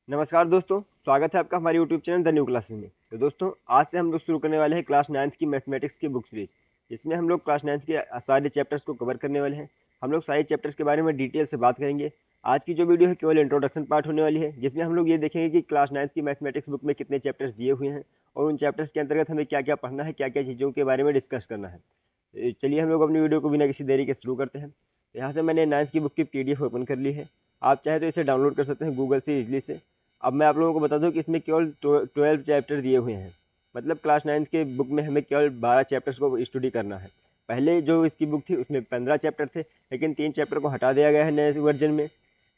नमस्कार दोस्तों, स्वागत है आपका हमारे YouTube channel the new classes में। तो दोस्तों, आज से हम लोग शुरू करने वाले हैं क्लास 9th की मैथमेटिक्स की बुक सीरीज। इसमें हम लोग क्लास 9th के सारे चैप्टर्स को कवर करने वाले हैं। हम लोग सारे चैप्टर्स के बारे में डिटेल से बात करेंगे। आज की जो वीडियो है केवल इंट्रोडक्शन पार्ट होने वाली है, जिसमें हम लोग ये देखेंगे कि क्लास 9th की मैथमेटिक्स बुक में कितने चैप्टर्स दिए हुए हैं और उन चैप्टर्स के अंतर्गत हमें क्या क्या पढ़ना है, क्या क्या चीज़ों के बारे में डिस्कस करना है। चलिए हम लोग अपनी वीडियो को बिना किसी देरी के शुरू करते हैं। यहाँ से मैंने 9th की बुक की PDF ओपन कर ली है। आप चाहे तो इसे डाउनलोड कर सकते हैं गूगल से ईजिली से। अब मैं आप लोगों को बता दूं कि इसमें केवल 12 चैप्टर दिए हुए हैं। मतलब क्लास 9th के बुक में हमें केवल 12 चैप्टर्स को स्टडी करना है। पहले जो इसकी बुक थी उसमें 15 चैप्टर थे, लेकिन 3 चैप्टर को हटा दिया गया है नए वर्जन में।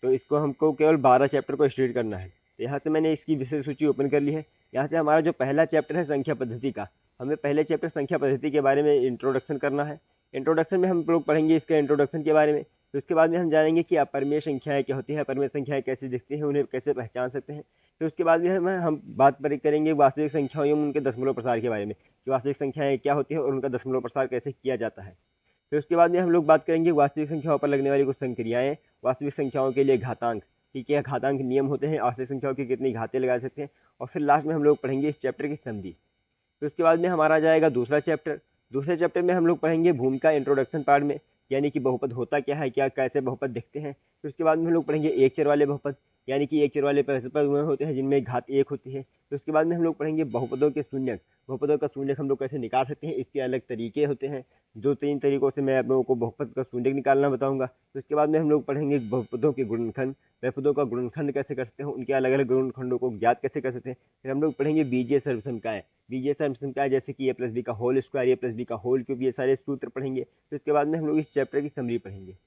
तो इसको हमको केवल 12 चैप्टर को स्टडी करना है। तो यहाँ से मैंने इसकी विषय सूची ओपन कर ली है। यहाँ से हमारा जो पहला चैप्टर है संख्या पद्धति का, हमें पहले चैप्टर संख्या पद्धति के बारे में इंट्रोडक्शन करना है। इंट्रोडक्शन में हम लोग पढ़ेंगे इसके इंट्रोडक्शन के बारे में। तो उसके बाद में हम जानेंगे कि अपरिमेय संख्याएँ क्या होती हैं, अपरिमेय संख्याएँ कैसे दिखती हैं, उन्हें कैसे पहचान सकते हैं। फिर उसके बाद में हम बात करेंगे वास्तविक संख्याओं एवं उनके दशमलव प्रसार के बारे में, कि वास्तविक संख्याएँ क्या होती हैं और उनका दशमलव प्रसार कैसे किया जाता है। फिर उसके बाद में हम लोग बात करेंगे वास्तविक संख्याओं पर लगने वाली कुछ संक्रियाएँ, वास्तविक संख्याओं के लिए घातांक, कि क्या घातांक नियम होते हैं, वास्तविक संख्याओं की कितनी घातें लगा सकते हैं। और फिर लास्ट में हम लोग पढ़ेंगे इस चैप्टर की समरी। फिर उसके बाद में हमारा आ जाएगा दूसरा चैप्टर। दूसरे चैप्टर में हम लोग पढ़ेंगे भूमिका इंट्रोडक्शन पार्ट में, यानी कि बहुपद होता क्या है, क्या कैसे बहुपद दिखते हैं। फिर उसके बाद में हम लोग पढ़ेंगे एक चर वाले बहुपद, यानी कि एक चर वाले बहुपद वह होते हैं जिनमें घात एक होती है। फिर उसके बाद में हम लोग पढ़ेंगे बहुपदों के शून्यक, बहुपदों का शून्यक हम लोग कैसे निकाल सकते हैं, इसके अलग तरीके होते हैं। 2-3 तरीकों से मैं आप लोगों को बहुपद का शून्यक निकालना बताऊंगा। फिर उसके बाद में हम लोग पढ़ेंगे बहुपदों के गुणनखंड, बहुपदों का गुणनखंड कैसे कर सकते हैं, उनके अलग अलग गुणनखंडों को ज्ञात कैसे कर सकते हैं। फिर हम लोग पढ़ेंगे बीजीय सर्वसंख्याएं, बीजीय सर्वसंख्याएं जैसे कि a+b का होल स्क्वायर, a+b का होल क्यूब, ये सारे सूत्र पढ़ेंगे। फिर उसके बाद में हम लोग इस चैप्टर की समरी पढ़ेंगे।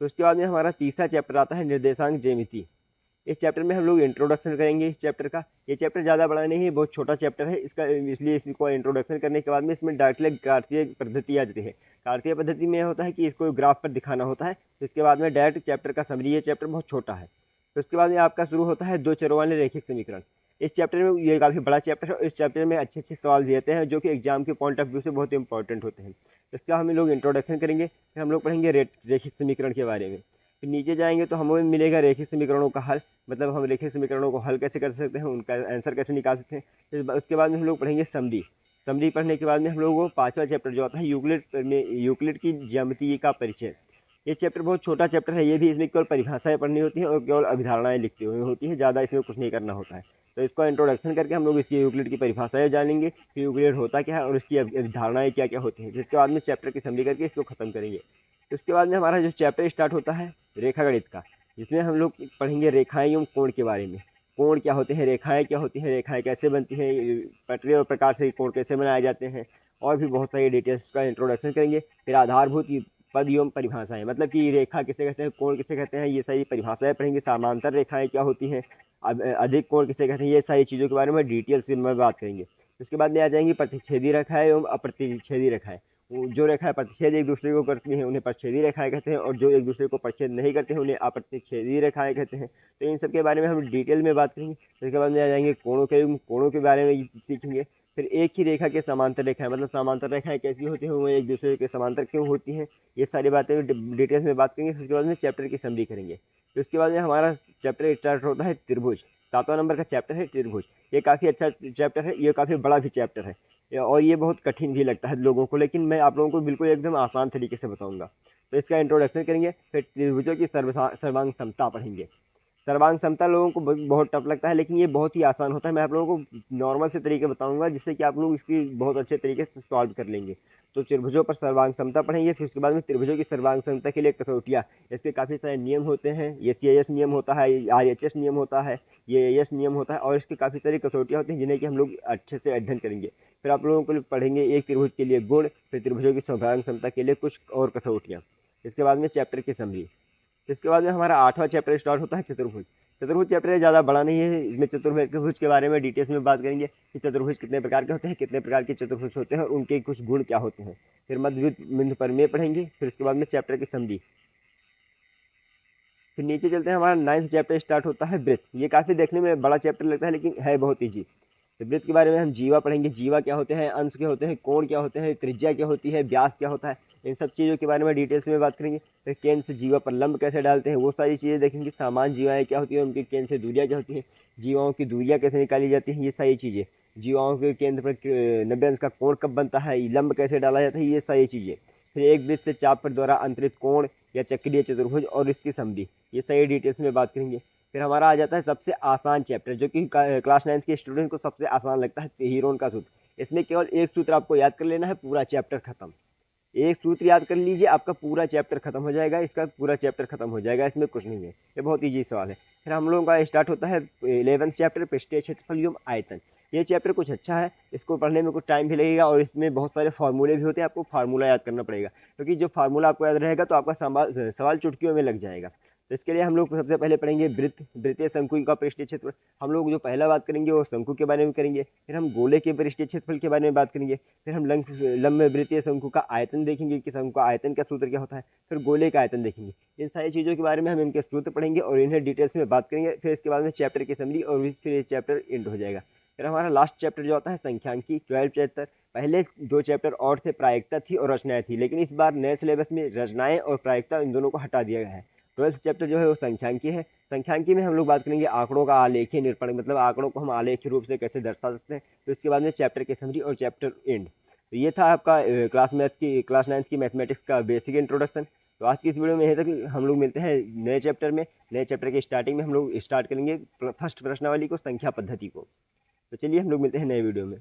तो उसके बाद में हमारा तीसरा चैप्टर आता है निर्देशांक ज्यामिति। इस चैप्टर में हम लोग इंट्रोडक्शन करेंगे इस चैप्टर का। ये चैप्टर ज़्यादा बड़ा नहीं है, बहुत छोटा चैप्टर है इसका, इसलिए इसको इंट्रोडक्शन करने के बाद में इसमें डायरेक्टली कार्तीय पद्धति आ जाती है। कार्तीय पद्धति में होता है कि इसको ग्राफ पर दिखाना होता है। तो इसके बाद में डायरेक्ट चैप्टर का समरी, ये चैप्टर बहुत छोटा है। तो उसके बाद में आपका शुरू होता है दो चरों वाले रैखिक समीकरण। इस चैप्टर में ये काफ़ी बड़ा चैप्टर है और इस चैप्टर में अच्छे अच्छे सवाल दिए जाते हैं जो कि एग्जाम के पॉइंट ऑफ व्यू से बहुत इंपॉर्टेंट होते हैं। इसका हम लोग इंट्रोडक्शन करेंगे, फिर हम लोग पढ़ेंगे रैखिक समीकरण के बारे में। फिर नीचे जाएंगे तो हमें मिलेगा रैखिक समीकरणों का हल, मतलब हम रैखिक समीकरणों को हल कैसे कर सकते हैं, उनका आंसर कैसे निकाल सकते हैं। फिर उसके बाद में हम लोग पढ़ेंगे समरी। समरी पढ़ने के बाद में हम लोग को पाँचवा चैप्टर जो आता है यूक्लिड की ज्यामिति का परिचय। ये चैप्टर बहुत छोटा चैप्टर है, ये भी इसमें केवल परिभाषाएं पढ़नी होती हैं और केवल अभिधारणाएं लिखती हुई होती हैं, ज़्यादा इसमें कुछ नहीं करना होता है। तो इसको इंट्रोडक्शन करके हम लोग इसकी यूक्लिड की परिभाषाएं जानेंगे कि यूक्लिड होता क्या है और इसकी अभिधारणाएं क्या क्या होती हैं। फिर इसके बाद में चैप्टर की समरी करके इसको खत्म करेंगे। उसके बाद में हमारा जो चैप्टर स्टार्ट होता है रेखा गणित का, जिसमें हम लोग पढ़ेंगे रेखाएं एवं कोण के बारे में। कोण क्या होते हैं, रेखाएं क्या होती हैं, रेखाएं कैसे बनती हैं, पटरी और प्रकार से कोण कैसे बनाए जाते हैं, और भी बहुत सारी डिटेल्स का इंट्रोडक्शन करेंगे। फिर आधारभूत पद एवं परिभाषाएं, मतलब कि रेखा किसे कहते हैं, कोण किसे कहते हैं, ये सारी परिभाषाएं पढ़ेंगे। समांतर रेखाएं क्या होती हैं, अधिक कोण किसे कहते हैं, ये सारी चीज़ों के बारे में डिटेल से में बात करेंगे। उसके बाद में आ जाएंगी प्रतिच्छेदी रेखाएं एवं अप्रतिच्छेदी रेखाएं। जो रेखाएं प्रतिच्छेद एक दूसरे को करती हैं उन्हें प्रतिच्छेदी रेखाएं कहते हैं, और जो एक दूसरे को प्रतिच्छेद नहीं करते हैं उन्हें अप्रतिच्छेदी रेखाएं कहते हैं। तो इन सब के बारे में हम डिटेल में बात करेंगे। उसके बाद में आ जाएंगे कोणों के बारे में सीखेंगे। फिर एक ही रेखा के समांतर रेखाएं, मतलब समांतर रेखाएं कैसी होती हैं, वो एक दूसरे के समांतर क्यों होती हैं, ये सारी बातें डिटेल्स में बात करेंगे। उसके बाद में चैप्टर की समरी करेंगे। फिर उसके बाद में हमारा चैप्टर स्टार्ट होता है त्रिभुज। 7वां नंबर का चैप्टर है त्रिभुज। ये काफ़ी अच्छा चैप्टर है, ये काफ़ी बड़ा भी चैप्टर है और ये बहुत कठिन भी लगता है लोगों को, लेकिन मैं आप लोगों को बिल्कुल एकदम आसान तरीके से बताऊंगा। तो इसका इंट्रोडक्शन करेंगे। फिर त्रिभुजों की सर्वांग समता पढ़ेंगे। सर्वांग समता लोगों को बहुत टफ लगता है, लेकिन ये बहुत ही आसान होता है। मैं आप लोगों को नॉर्मल से तरीके बताऊंगा जिससे कि आप लोग इसकी बहुत अच्छे तरीके से सॉल्व कर लेंगे। तो त्रिभुजों पर सर्वांग समता पढ़ेंगे। फिर उसके बाद में त्रिभुजों की सर्वांग समता के लिए कसौटियाँ, इसके काफ़ी सारे नियम होते हैं। ये CIS नियम होता है, RHS नियम होता है, ये AS नियम होता है, और इसकी काफ़ी सारी कसौटियाँ होती हैं जिन्हें कि हम लोग अच्छे से अध्ययन करेंगे। फिर आप लोगों को पढ़ेंगे एक त्रिभुज के लिए गुण, फिर त्रिभुजों की सर्वांग समता के लिए कुछ और कसौटियाँ। इसके बाद में चैप्टर की समरी। इसके बाद में हमारा 8वां चैप्टर स्टार्ट होता है चतुर्भुज। चतुर्भुज चैप्टर ज़्यादा बड़ा नहीं है, इसमें चतुर्भुज के बारे में डिटेल्स में बात करेंगे कि चतुर्भुज कितने प्रकार के होते हैं, कितने प्रकार के चतुर्भुज होते हैं और उनके कुछ गुण क्या होते हैं। फिर मध्ययुत बिंदु प्रमेय पढ़ेंगे। फिर उसके बाद में चैप्टर की समरी। फिर नीचे चलते हैं, हमारा 9वां चैप्टर स्टार्ट होता है वृत्त। ये काफ़ी देखने में बड़ा चैप्टर लगता है लेकिन है बहुत ईजी। तो वृत्त के बारे में हम जीवा पढ़ेंगे, जीवा क्या होते हैं, अंश क्या होते हैं, कोण क्या होते हैं, त्रिज्या क्या होती है, व्यास क्या होता है, इन सब चीज़ों के बारे में डिटेल्स में बात करेंगे। फिर केंद्र से जीवा पर लंब कैसे डालते हैं वो सारी चीज़ें देखेंगे। सामान्य जीवाएँ क्या होती है, उनके केंद्र से दूरियाँ क्या होती हैं, जीवाओं की दूरियाँ कैसे निकाली जाती हैं, ये सारी चीज़ें। जीवाओं के केंद्र पर 90 अंश का कोण कब बनता है, लंब कैसे डाला जाता है, ये सारी चीज़ें। फिर एक वृत्त से चाप पर द्वारा अंतरित कोण या चक्रीय चतुर्भुज और इसकी समरी, ये सारी डिटेल्स में बात करेंगे। फिर हमारा आ जाता है सबसे आसान चैप्टर, जो कि क्लास 9 के स्टूडेंट को सबसे आसान लगता है, हीरोन का सूत्र। इसमें केवल एक सूत्र आपको याद कर लेना है, पूरा चैप्टर खत्म। एक सूत्र याद कर लीजिए, आपका पूरा चैप्टर खत्म हो जाएगा, इसका पूरा चैप्टर खत्म हो जाएगा, इसमें कुछ नहीं है, ये बहुत ईजी सवाल है। फिर हम लोगों का स्टार्ट होता है 11th चैप्टर, पृष्ठीय क्षेत्रफल एवं आयतन। ये चैप्टर कुछ अच्छा है, इसको पढ़ने में कुछ टाइम भी लगेगा और इसमें बहुत सारे फार्मूले भी होते हैं, आपको फार्मूला याद करना पड़ेगा, क्योंकि जो फार्मूला आपको याद रहेगा तो आपका सवाल चुटकियों में लग जाएगा। तो इसके लिए हम लोग सबसे पहले पढ़ेंगे वृत्तीय शंकु का पृष्ठीय क्षेत्रफल। हम लोग जो पहला बात करेंगे वो शंकु के बारे में करेंगे, फिर हम गोले के पृष्ठीय क्षेत्रफल के बारे में बात करेंगे, फिर हम लंब वृत्तीय शंकु का आयतन देखेंगे कि शंकु का आयतन का सूत्र क्या होता है, फिर गोले का आयतन देखेंगे। इन सारी चीज़ों के बारे में हम इनके सूत्र पढ़ेंगे और इन्हें डिटेल्स में बात करेंगे। फिर इसके बाद में चैप्टर की समरी और फिर ये चैप्टर एंड हो जाएगा। फिर हमारा लास्ट चैप्टर जो आता है संख्यांकी 12 चैप्टर। पहले दो चैप्टर और थे, प्रायिकता थी और रचनाएं थी, लेकिन इस बार नए सिलेबस में रचनाएं और प्रायिकता इन दोनों को हटा दिया गया है। 12th चैप्टर जो है वो संख्यांकी है। संख्यांकी में हम लोग बात करेंगे आंकड़ों का आलेखीय निरूपण, मतलब आंकड़ों को हम आलेखीय रूप से कैसे दर्शा सकते हैं। तो इसके बाद में चैप्टर की समरी और चैप्टर एंड। तो ये था आपका क्लास 9 की मैथमेटिक्स का बेसिक इंट्रोडक्शन। तो आज की इस वीडियो में यहीं तक। हम लोग मिलते हैं नए चैप्टर में। नए चैप्टर के स्टार्टिंग में हम लोग स्टार्ट करेंगे फर्स्ट प्रश्नावली को, संख्या पद्धति को। तो चलिए हम लोग मिलते हैं नए वीडियो में।